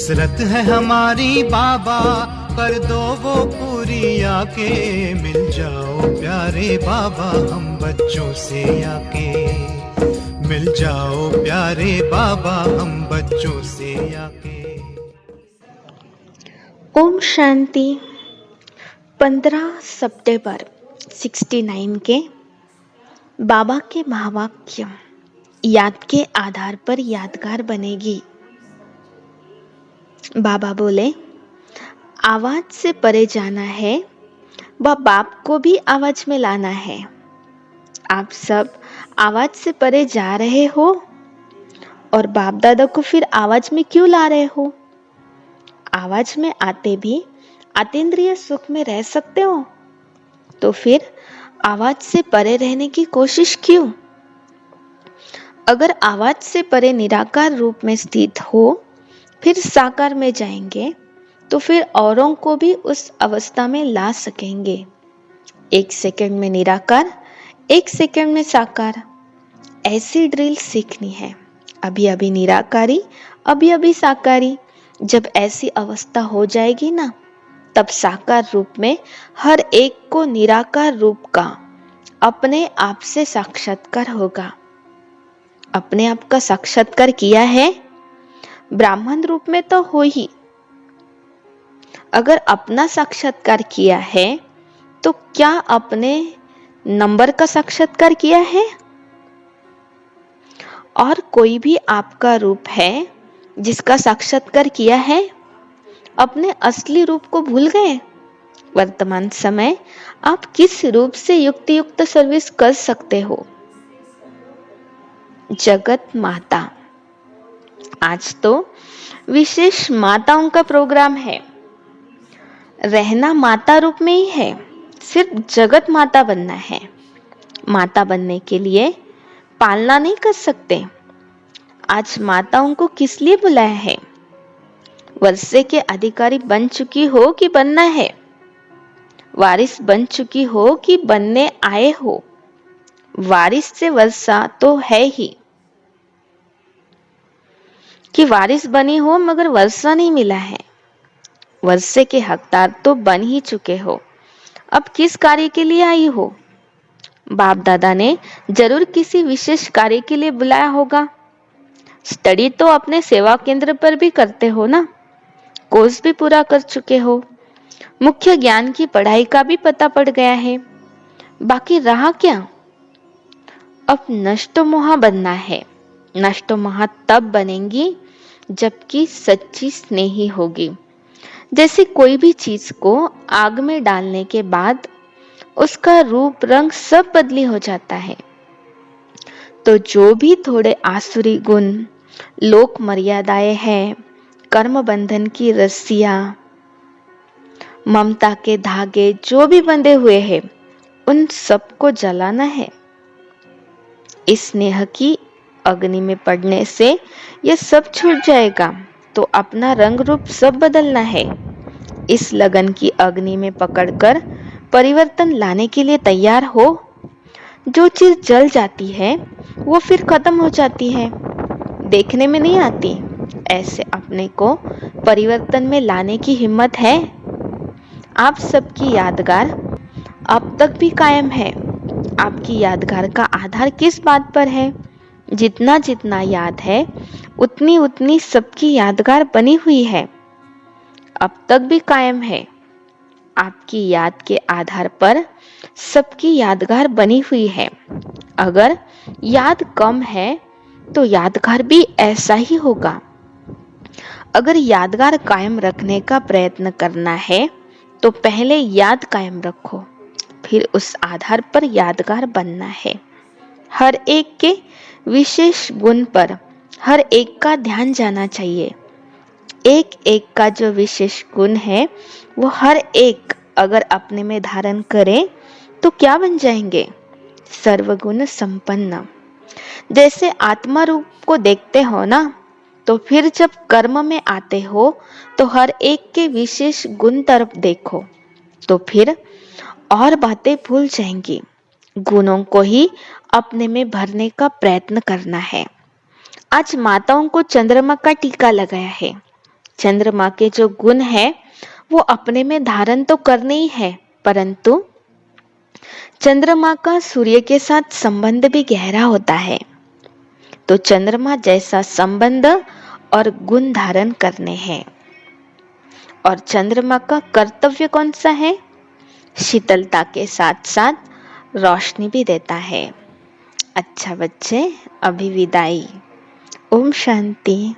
हसरत है हमारी बाबा, कर दो वो पूरी आके। मिल जाओ प्यारे बाबा हम बच्चों से आके। मिल जाओ प्यारे बाबा हम बच्चों से आके। ओम शांति। 15 सितंबर 69 के बाबा के महावाक्य याद के आधार पर यादगार बनेगी। बाबा बोले, आवाज से परे जाना है व बाप को भी आवाज में लाना है। आप सब आवाज से परे जा रहे हो और बाप दादा को फिर आवाज में क्यों ला रहे हो? आवाज में आते भी अतीन्द्रिय सुख में रह सकते हो, तो फिर आवाज से परे रहने की कोशिश क्यों? अगर आवाज से परे निराकार रूप में स्थित हो, फिर साकार में जाएंगे तो फिर औरों को भी उस अवस्था में ला सकेंगे। 1 सेकंड में निराकार, 1 सेकंड में साकार, ऐसी ड्रिल सीखनी है। अभी अभी निराकारी, अभी अभी साकारी। जब ऐसी अवस्था हो जाएगी ना, तब साकार रूप में हर एक को निराकार रूप का अपने आप से साक्षात्कार होगा। अपने आप का साक्षात्कार किया है, ब्राह्मण रूप में तो हो ही। अगर अपना साक्षात्कार किया है तो क्या अपने नंबर का साक्षात्कार किया है? और कोई भी आपका रूप है जिसका साक्षात्कार किया है? अपने असली रूप को भूल गए? वर्तमान समय आप किस रूप से युक्त सर्विस कर सकते हो? जगत माता। आज तो विशेष माताओं का प्रोग्राम है। रहना माता रूप में ही है, सिर्फ जगत माता बनना है। माता बनने के लिए पालना नहीं कर सकते। आज माताओं को किस लिए बुलाया है? वर्षे के अधिकारी बन चुकी हो कि बनना है? वारिस बन चुकी हो कि बनने आए हो? वारिस से वर्षा तो है ही कि वारिस बनी हो मगर वर्षा नहीं मिला है। वर्षे के हकदार तो बन ही चुके हो, अब किस कार्य के लिए आई हो? बाप दादा ने जरूर किसी विशेष कार्य के लिए बुलाया होगा। स्टडी तो अपने सेवा केंद्र पर भी करते हो ना, कोर्स भी पूरा कर चुके हो, मुख्य ज्ञान की पढ़ाई का भी पता पड़ गया है। बाकी रहा क्या? अब नष्ट मोहा बनना है। नष्ट मोहा तब बनेंगी जबकि सच्ची स्नेही होगी। जैसे कोई भी चीज को आग में डालने के बाद उसका रूप रंग सब बदली हो जाता है, तो जो भी थोड़े आसुरी गुण, लोक मर्यादाएं हैं, कर्म बंधन की रस्सियां, ममता के धागे जो भी बंधे हुए हैं, उन सबको जलाना है। इस स्नेह की अग्नि में पड़ने से यह सब छूट जाएगा, तो अपना रंग रूप सब बदलना है। इस लगन की अग्नि में पकड़कर परिवर्तन लाने के लिए तैयार हो। जो चीज जल जाती है वो फिर खत्म हो जाती है, देखने में नहीं आती। ऐसे अपने को परिवर्तन में लाने की हिम्मत है? आप सबकी यादगार अब तक भी कायम है। आपकी यादगार का आधार किस बात पर है? जितना जितना याद है उतनी उतनी सबकी यादगार बनी हुई है, अब तक भी कायम है। आपकी याद के आधार पर सबकी यादगार बनी हुई है। अगर याद कम है तो यादगार भी ऐसा ही होगा। अगर यादगार कायम रखने का प्रयत्न करना है तो पहले याद कायम रखो, फिर उस आधार पर यादगार बनना है। हर एक के विशेष गुण पर हर एक का ध्यान जाना चाहिए। एक एक का जो विशेष गुण है वो हर एक अगर अपने में धारण करे तो क्या बन जाएंगे? सर्वगुण संपन्न। जैसे आत्मा रूप को देखते हो ना, तो फिर जब कर्म में आते हो तो हर एक के विशेष गुण तरफ देखो, तो फिर और बातें भूल जाएंगी। गुणों को ही अपने में भरने का प्रयत्न करना है। आज माताओं को चंद्रमा का टीका लगाया है। चंद्रमा के जो गुण है वो अपने में धारण तो करने ही है, परंतु चंद्रमा का सूर्य के साथ संबंध भी गहरा होता है। तो चंद्रमा जैसा संबंध और गुण धारण करने हैं। और चंद्रमा का कर्तव्य कौन सा है? शीतलता के साथ साथ रोशनी भी देता है। अच्छा बच्चे, अभी विदाई। ओम शांति।